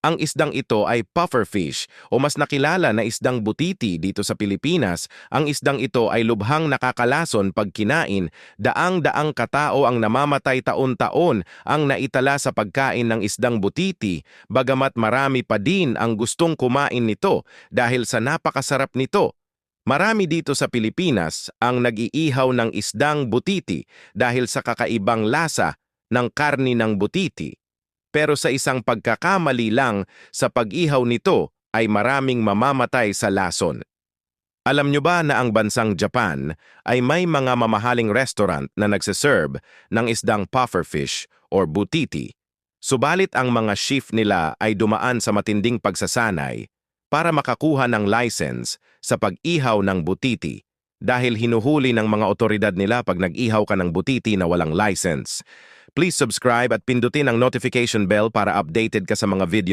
Ang isdang ito ay pufferfish o mas nakilala na isdang butiti dito sa Pilipinas. Ang isdang ito ay lubhang nakakalason pag kinain, daang-daang katao ang namamatay taon-taon ang naitala sa pagkain ng isdang butiti, bagamat marami pa din ang gustong kumain nito dahil sa napakasarap nito. Marami dito sa Pilipinas ang nag-iihaw ng isdang butiti dahil sa kakaibang lasa ng karni ng butiti. Pero sa isang pagkakamali lang sa pag-ihaw nito ay maraming mamamatay sa lason. Alam nyo ba na ang bansang Japan ay may mga mamahaling restaurant na nagsiserve ng isdang pufferfish or butiti? Subalit ang mga chef nila ay dumaan sa matinding pagsasanay para makakuha ng license sa pag-ihaw ng butiti dahil hinuhuli ng mga otoridad nila pag nag-ihaw ka ng butiti na walang license. Please subscribe at pindutin ang notification bell para updated ka sa mga video.